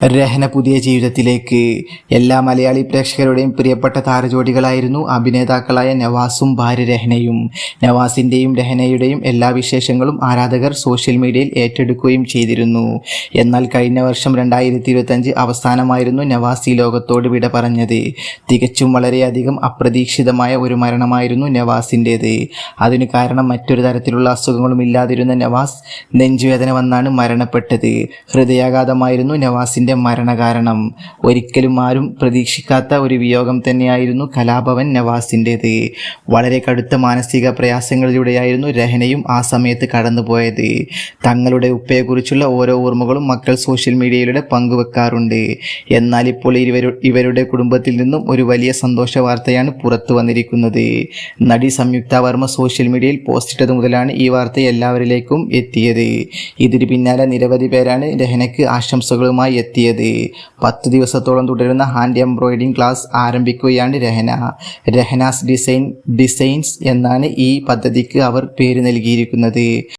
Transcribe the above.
രഹന പുതിയ ജീവിതത്തിലേക്ക്. എല്ലാ മലയാളി പ്രേക്ഷകരുടെയും പ്രിയപ്പെട്ട താരജോഡികളായിരുന്നു അഭിനേതാക്കളായ നവാസും ഭാര്യ രഹനയും. നവാസിൻ്റെയും രഹനയുടെയും എല്ലാ വിശേഷങ്ങളും ആരാധകർ സോഷ്യൽ മീഡിയയിൽ ഏറ്റെടുക്കുകയും ചെയ്തിരുന്നു. എന്നാൽ കഴിഞ്ഞ വർഷം 2025 അവസാനമായിരുന്നു നവാസ് ഈ ലോകത്തോട് വിട പറഞ്ഞത്. തികച്ചും വളരെയധികം അപ്രതീക്ഷിതമായ ഒരു മരണമായിരുന്നു നവാസിൻ്റേത്. അതിനു കാരണം മറ്റൊരു തരത്തിലുള്ള അസുഖങ്ങളും ഇല്ലാതിരുന്ന നവാസ് നെഞ്ചുവേദന വന്നാണ് മരണപ്പെട്ടത്. ഹൃദയാഘാതമായിരുന്നു നവാസിൻ്റെ മരണകാരണം. ഒരിക്കലും ആരും പ്രതീക്ഷിക്കാത്ത ഒരു വിയോഗം തന്നെയായിരുന്നു കലാഭവൻ നവാസിൻ്റേത്. വളരെ കടുത്ത മാനസിക പ്രയാസങ്ങളിലൂടെയായിരുന്നു രഹനയും ആ സമയത്ത് കടന്നുപോയത്. തങ്ങളുടെ ഉപ്പയെക്കുറിച്ചുള്ള ഓരോ ഓർമ്മകളും മക്കൾ സോഷ്യൽ മീഡിയയിലൂടെ പങ്കുവെക്കാറുണ്ട്. എന്നാൽ ഇപ്പോൾ ഇവരുടെ കുടുംബത്തിൽ നിന്നും ഒരു വലിയ സന്തോഷ വാർത്തയാണ് പുറത്തു വന്നിരിക്കുന്നത്. നടി സംയുക്ത വർമ്മ സോഷ്യൽ മീഡിയയിൽ പോസ്റ്റിട്ടത് മുതലാണ് ഈ വാർത്ത എല്ലാവരിലേക്കും എത്തിയത്. ഇതിന് പിന്നാലെ നിരവധി പേരാണ് രഹനയ്ക്ക് ആശംസകളുമായി എത്തിയത്. 10 ദിവസത്തോളം തുടരുന്ന ഹാൻഡ് എംബ്രോയിഡറിംഗ് ക്ലാസ് ആരംഭിക്കുകയാണ് രഹന. രഹനാസ് ഡിസൈൻസ് എന്നാണ് ഈ പദ്ധതിക്ക് അവർ പേര് നൽകിയിരിക്കുന്നത്.